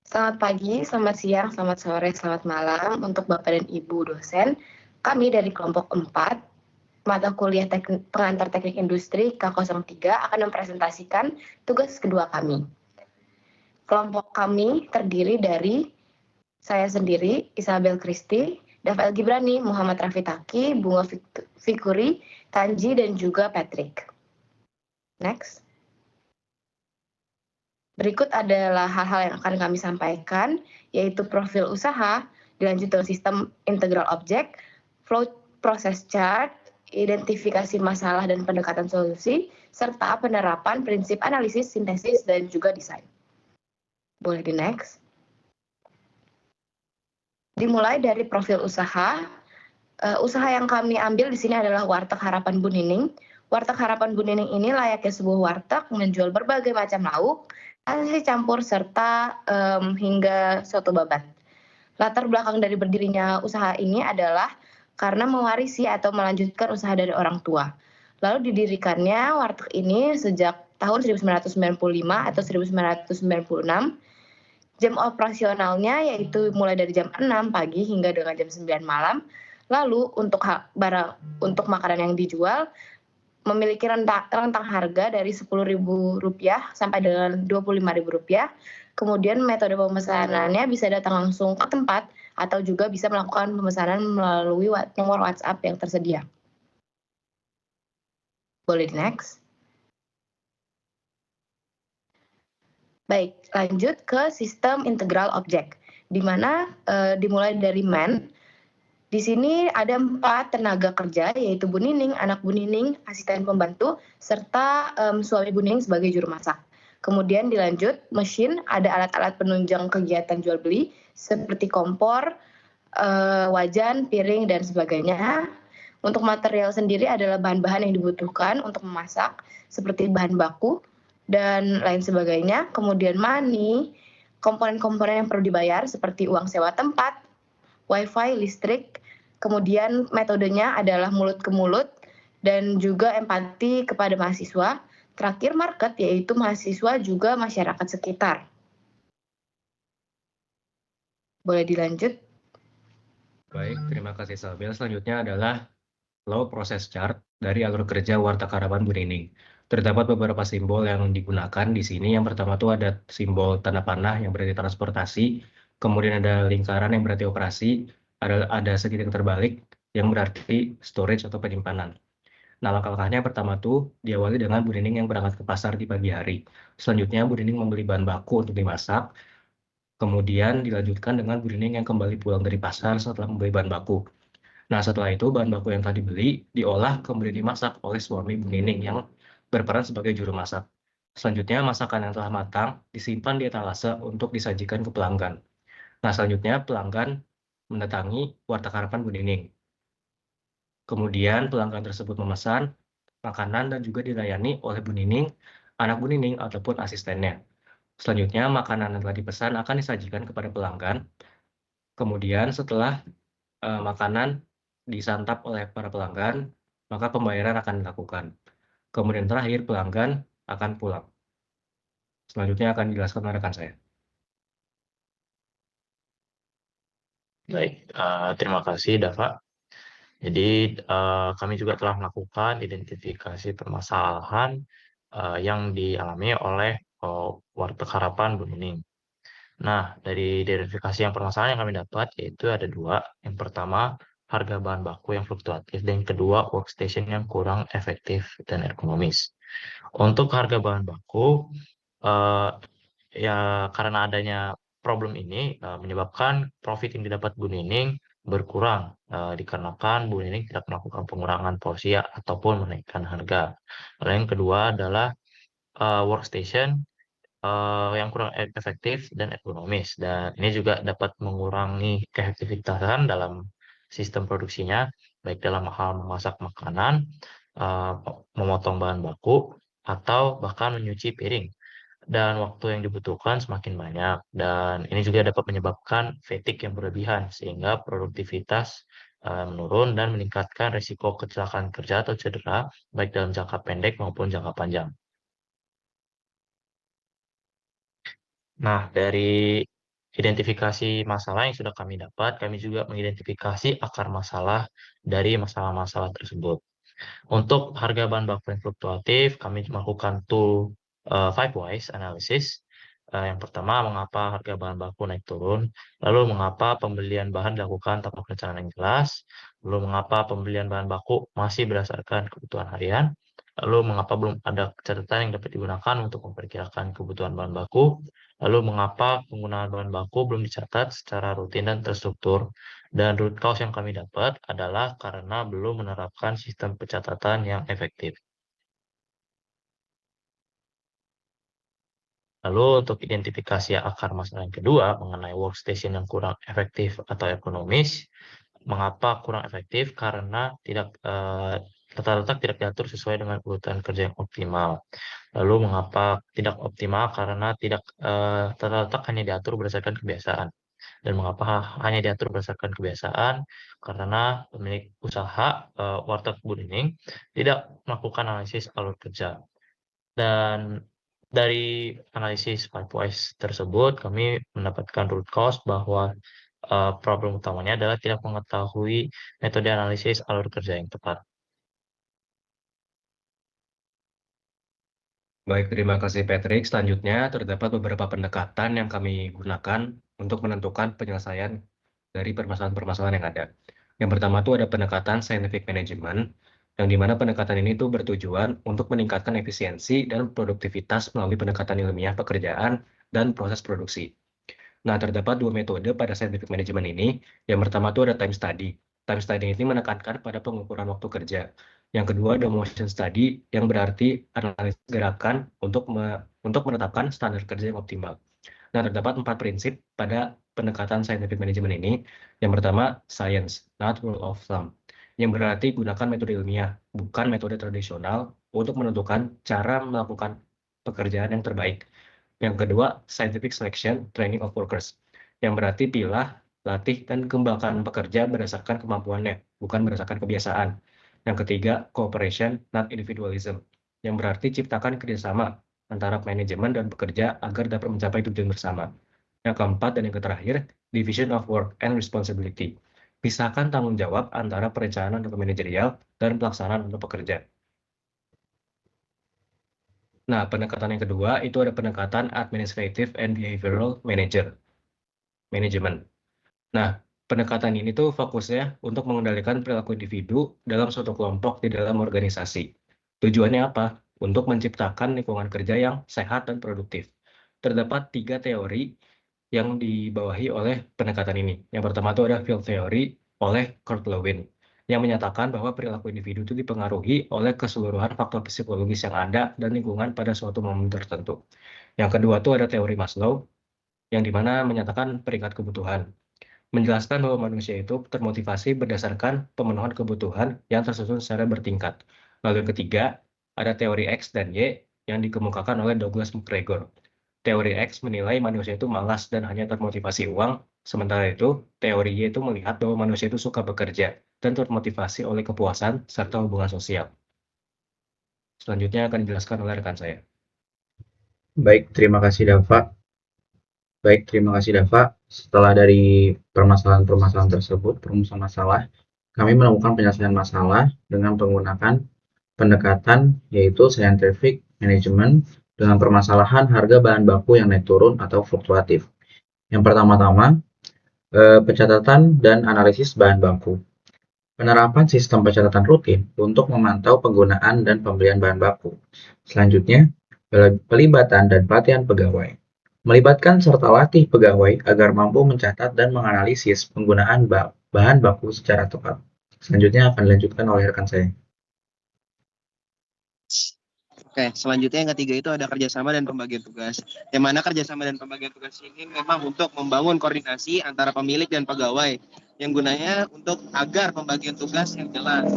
Selamat pagi, selamat siang, selamat sore, selamat malam untuk Bapak dan Ibu dosen. Kami dari kelompok 4, mata kuliah pengantar teknik industri K03 akan mempresentasikan tugas kedua kami. Kelompok kami terdiri dari saya sendiri, Isabel Kristi, Dafael Gibrani, Muhammad Rafi Taki, Bunga Fikuri, Tanji, dan juga Patrick. Next. Berikut adalah hal-hal yang akan kami sampaikan, yaitu profil usaha, dilanjut dengan sistem integral object, flow process chart, identifikasi masalah dan pendekatan solusi, serta penerapan prinsip analisis, sintesis, dan juga desain. Boleh di next. Dimulai dari profil usaha. Usaha yang kami ambil di sini adalah Warteg Harapan Bu Nining. Warteg Harapan Bu Nining ini layaknya sebuah warteg menjual berbagai macam lauk, nasi campur, serta hingga soto babat. Latar belakang dari berdirinya usaha ini adalah karena mewarisi atau melanjutkan usaha dari orang tua. Lalu didirikannya warteg ini sejak tahun 1995 atau 1996. Jam operasionalnya yaitu mulai dari jam 6 pagi hingga dengan jam 9 malam. Lalu untuk makanan yang dijual memiliki rentang harga dari Rp10.000 sampai dengan Rp25.000. Kemudian metode pemesanannya bisa datang langsung ke tempat atau juga bisa melakukan pemesanan melalui nomor WhatsApp yang tersedia. Boleh di next. Baik, lanjut ke sistem integral object, di mana dimulai dari man. Di sini ada 4 tenaga kerja, yaitu Bu Nining, anak Bu Nining, asisten pembantu, serta suami Bu Nining sebagai juru masak. Kemudian dilanjut, mesin, ada alat-alat penunjang kegiatan jual beli, seperti kompor, wajan, piring, dan sebagainya. Untuk material sendiri adalah bahan-bahan yang dibutuhkan untuk memasak, seperti bahan baku, dan lain sebagainya. Kemudian money, komponen-komponen yang perlu dibayar, seperti uang sewa tempat, wifi, listrik. Kemudian metodenya adalah mulut ke mulut dan juga empati kepada mahasiswa. Terakhir market, yaitu mahasiswa juga masyarakat sekitar. Boleh dilanjut? Baik, terima kasih Sabel. Selanjutnya adalah flow process chart dari alur kerja Warteg Harapan Bu Nining. Terdapat beberapa simbol yang digunakan di sini. Yang pertama itu ada simbol tanda panah yang berarti transportasi, kemudian ada lingkaran yang berarti operasi, ada segitiga terbalik yang berarti storage atau penyimpanan. Nah, langkah-langkahnya pertama tuh diawali dengan Bu Nining yang berangkat ke pasar di pagi hari. Selanjutnya Bu Nining membeli bahan baku untuk dimasak. Kemudian dilanjutkan dengan Bu Nining yang kembali pulang dari pasar setelah membeli bahan baku. Nah, setelah itu bahan baku yang tadi dibeli diolah kemudian dimasak oleh suami Bu Nining yang berperan sebagai juru masak. Selanjutnya, masakan yang telah matang disimpan di etalase untuk disajikan ke pelanggan. Nah, selanjutnya pelanggan mendatangi Warteg Harapan Bu Nining. Kemudian pelanggan tersebut memesan makanan dan juga dilayani oleh Bu Nining, anak Bu Nining, ataupun asistennya. Selanjutnya, makanan yang telah dipesan akan disajikan kepada pelanggan. Kemudian setelah makanan disantap oleh para pelanggan, maka pembayaran akan dilakukan. Kemudian terakhir, pelanggan akan pulang. Selanjutnya akan dijelaskan oleh rekan saya. Baik, terima kasih Dava. Jadi kami juga telah melakukan identifikasi permasalahan yang dialami oleh Warteg Harapan Bu Nining. Nah, dari identifikasi yang permasalahan yang kami dapat yaitu ada 2. Yang pertama, harga bahan baku yang fluktuatif, dan yang kedua, workstation yang kurang efektif dan ergonomis. Untuk harga bahan baku, ya karena adanya problem ini menyebabkan profit yang didapat Bu Nining berkurang dikarenakan Bu Nining tidak melakukan pengurangan porsi ataupun menaikkan harga. Lalu yang kedua adalah workstation yang kurang efektif dan ergonomis, dan ini juga dapat mengurangi keefektivitasan dalam sistem produksinya, baik dalam hal memasak makanan, memotong bahan baku, atau bahkan menyuci piring. Dan waktu yang dibutuhkan semakin banyak, dan ini juga dapat menyebabkan fatigue yang berlebihan sehingga produktivitas menurun dan meningkatkan risiko kecelakaan kerja atau cedera baik dalam jangka pendek maupun jangka panjang. Nah, dari identifikasi masalah yang sudah kami dapat, kami juga mengidentifikasi akar masalah dari masalah-masalah tersebut. Untuk harga bahan baku yang fluktuatif, kami melakukan tool 5 whys analysis. Yang pertama, mengapa harga bahan baku naik turun, lalu mengapa pembelian bahan dilakukan tanpa perencanaan yang jelas, lalu mengapa pembelian bahan baku masih berdasarkan kebutuhan harian, lalu mengapa belum ada catatan yang dapat digunakan untuk memperkirakan kebutuhan bahan baku, lalu mengapa penggunaan bahan baku belum dicatat secara rutin dan terstruktur. Dan root cause yang kami dapat adalah karena belum menerapkan sistem pencatatan yang efektif. Lalu untuk identifikasi akar masalah yang kedua mengenai workstation yang kurang efektif atau ekonomis, mengapa kurang efektif? Karena data letak tidak diatur sesuai dengan urutan kerja yang optimal. Lalu mengapa tidak optimal? Karena tata letak hanya diatur berdasarkan kebiasaan. Dan mengapa hanya diatur berdasarkan kebiasaan? Karena pemilik usaha warteg Budining tidak melakukan analisis alur kerja. Dan dari analisis 5 whys tersebut, kami mendapatkan root cause bahwa problem utamanya adalah tidak mengetahui metode analisis alur kerja yang tepat. Baik, terima kasih Patrick. Selanjutnya, terdapat beberapa pendekatan yang kami gunakan untuk menentukan penyelesaian dari permasalahan-permasalahan yang ada. Yang pertama itu ada pendekatan scientific management, yang dimana pendekatan ini tuh bertujuan untuk meningkatkan efisiensi dan produktivitas melalui pendekatan ilmiah pekerjaan dan proses produksi. Nah, terdapat dua metode pada scientific management ini. Yang pertama itu ada time study. Time study ini menekankan pada pengukuran waktu kerja. Yang kedua ada motion study, yang berarti analisis gerakan untuk menetapkan standar kerja yang optimal. Nah, terdapat 4 prinsip pada pendekatan scientific management ini. Yang pertama, science, not rule of thumb. Yang berarti gunakan metode ilmiah, bukan metode tradisional untuk menentukan cara melakukan pekerjaan yang terbaik. Yang kedua, scientific selection, training of workers. Yang berarti pilah, latih, dan kembangkan pekerja berdasarkan kemampuannya, bukan berdasarkan kebiasaan. Yang ketiga, cooperation, not individualism. Yang berarti ciptakan kerjasama antara manajemen dan pekerja agar dapat mencapai tujuan bersama. Yang keempat dan yang terakhir, division of work and responsibility. Pisahkan tanggung jawab antara perencanaan untuk manajerial dan pelaksanaan untuk pekerja. Nah, pendekatan yang kedua itu ada pendekatan administrative and behavioral management. Nah, pendekatan ini tuh fokusnya untuk mengendalikan perilaku individu dalam suatu kelompok di dalam organisasi. Tujuannya apa? Untuk menciptakan lingkungan kerja yang sehat dan produktif. Terdapat 3 teori yang dibawahi oleh pendekatan ini. Yang pertama itu ada field theory oleh Kurt Lewin, yang menyatakan bahwa perilaku individu itu dipengaruhi oleh keseluruhan faktor psikologis yang ada dan lingkungan pada suatu momen tertentu. Yang kedua itu ada teori Maslow, yang dimana menyatakan peringkat kebutuhan, menjelaskan bahwa manusia itu termotivasi berdasarkan pemenuhan kebutuhan yang tersusun secara bertingkat. Lalu yang ketiga, ada teori X dan Y yang dikemukakan oleh Douglas McGregor. Teori X menilai manusia itu malas dan hanya termotivasi uang, sementara itu teori Y itu melihat bahwa manusia itu suka bekerja dan termotivasi oleh kepuasan serta hubungan sosial. Selanjutnya akan dijelaskan oleh rekan saya. Baik, terima kasih Dava. Setelah dari permasalahan-permasalahan tersebut, perumusan masalah, kami menemukan penyelesaian masalah dengan menggunakan pendekatan yaitu scientific management dengan permasalahan harga bahan baku yang naik turun atau fluktuatif. Yang pertama-tama, pencatatan dan analisis bahan baku. Penerapan sistem pencatatan rutin untuk memantau penggunaan dan pembelian bahan baku. Selanjutnya, pelibatan dan pelatihan pegawai. Melibatkan serta latih pegawai agar mampu mencatat dan menganalisis penggunaan bahan baku secara tepat. Selanjutnya akan dilanjutkan oleh rekan saya. Oke, selanjutnya yang ketiga itu ada kerjasama dan pembagian tugas. Yang mana kerjasama dan pembagian tugas ini memang untuk membangun koordinasi antara pemilik dan pegawai, yang gunanya untuk agar pembagian tugas yang jelas.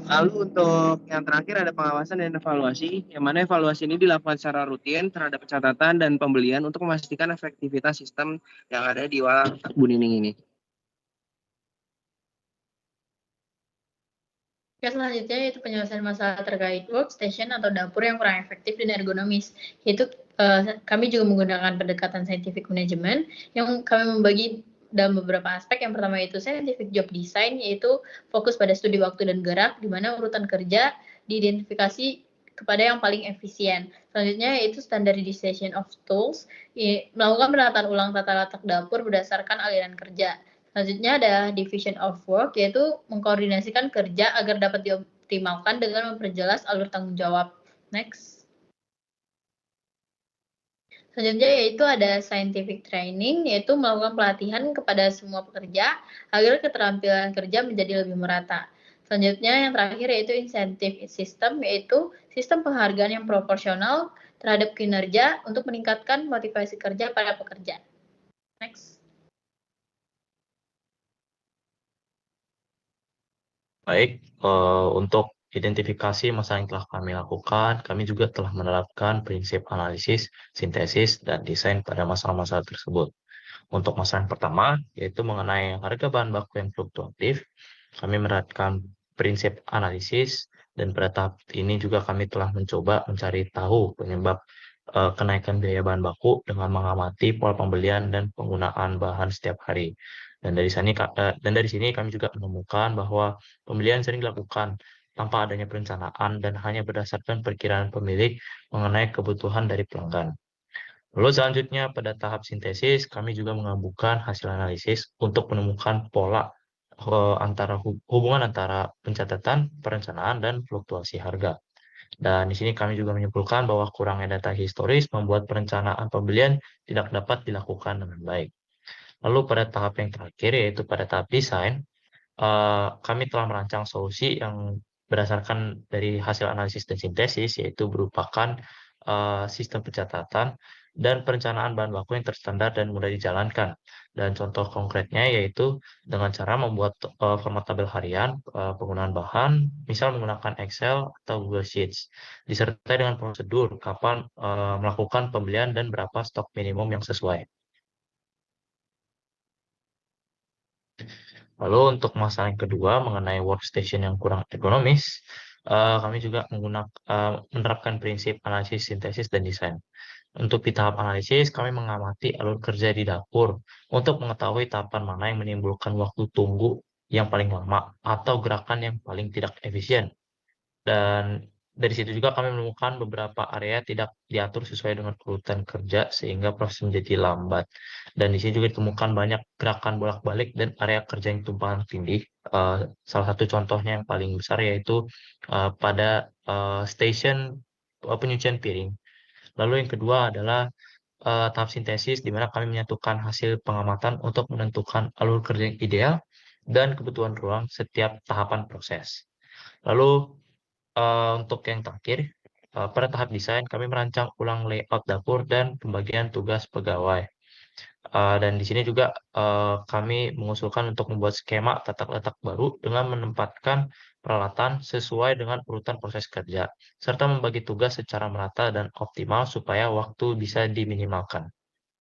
Lalu untuk yang terakhir ada pengawasan dan evaluasi, yang mana evaluasi ini dilakukan secara rutin terhadap pencatatan dan pembelian untuk memastikan efektivitas sistem yang ada di warteg Budining ini. Oke, selanjutnya yaitu penyelesaian masalah terkait workstation atau dapur yang kurang efektif dan ergonomis. Yaitu kami juga menggunakan pendekatan scientific management yang kami membagi dalam beberapa aspek. Yang pertama itu scientific job design, yaitu fokus pada studi waktu dan gerak, di mana urutan kerja diidentifikasi kepada yang paling efisien. Selanjutnya yaitu standardization of tools, melakukan penataan ulang tata letak dapur berdasarkan aliran kerja. Selanjutnya ada division of work, yaitu mengkoordinasikan kerja agar dapat dioptimalkan dengan memperjelas alur tanggung jawab. Next. Selanjutnya yaitu ada scientific training, yaitu melakukan pelatihan kepada semua pekerja agar keterampilan kerja menjadi lebih merata. Selanjutnya yang terakhir yaitu incentive system, yaitu sistem penghargaan yang proporsional terhadap kinerja untuk meningkatkan motivasi kerja para pekerja. Next. Baik, untuk identifikasi masalah yang telah kami lakukan, kami juga telah menerapkan prinsip analisis, sintesis, dan desain pada masalah-masalah tersebut. Untuk masalah yang pertama, yaitu mengenai harga bahan baku yang fluktuatif, kami menerapkan prinsip analisis, dan pada tahap ini juga kami telah mencoba mencari tahu penyebab kenaikan biaya bahan baku dengan mengamati pola pembelian dan penggunaan bahan setiap hari. Dan dari sini kami juga menemukan bahwa pembelian sering dilakukan tanpa adanya perencanaan dan hanya berdasarkan perkiraan pemilik mengenai kebutuhan dari pelanggan. Lalu selanjutnya pada tahap sintesis, kami juga menggabungkan hasil analisis untuk menemukan pola hubungan antara pencatatan, perencanaan, dan fluktuasi harga. Dan di sini kami juga menyimpulkan bahwa kurangnya data historis membuat perencanaan pembelian tidak dapat dilakukan dengan baik. Lalu pada tahap yang terakhir, yaitu pada tahap desain, kami telah merancang solusi yang berdasarkan dari hasil analisis dan sintesis, yaitu berupakan sistem pencatatan dan perencanaan bahan baku yang terstandar dan mudah dijalankan. Dan contoh konkretnya yaitu dengan cara membuat format tabel harian, penggunaan bahan, misal menggunakan Excel atau Google Sheets, disertai dengan prosedur kapan melakukan pembelian dan berapa stok minimum yang sesuai. Lalu untuk masalah yang kedua mengenai workstation yang kurang ergonomis, kami juga menerapkan prinsip analisis, sintesis, dan desain. Untuk di tahap analisis, kami mengamati alur kerja di dapur untuk mengetahui tahapan mana yang menimbulkan waktu tunggu yang paling lama atau gerakan yang paling tidak efisien. Dan dari situ juga kami menemukan beberapa area tidak diatur sesuai dengan urutan kerja sehingga proses menjadi lambat. Dan di sini juga ditemukan banyak gerakan bolak-balik dan area kerja yang tumpang tindih. Salah satu contohnya yang paling besar yaitu pada stasiun penyucian piring. Lalu yang kedua adalah tahap sintesis, di mana kami menyatukan hasil pengamatan untuk menentukan alur kerja yang ideal dan kebutuhan ruang setiap tahapan proses. Lalu untuk yang terakhir, pada tahap desain kami merancang ulang layout dapur dan pembagian tugas pegawai. Dan di sini juga kami mengusulkan untuk membuat skema tata letak baru dengan menempatkan peralatan sesuai dengan urutan proses kerja, serta membagi tugas secara merata dan optimal supaya waktu bisa diminimalkan.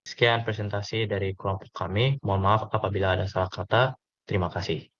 Sekian presentasi dari kelompok kami. Mohon maaf apabila ada salah kata. Terima kasih.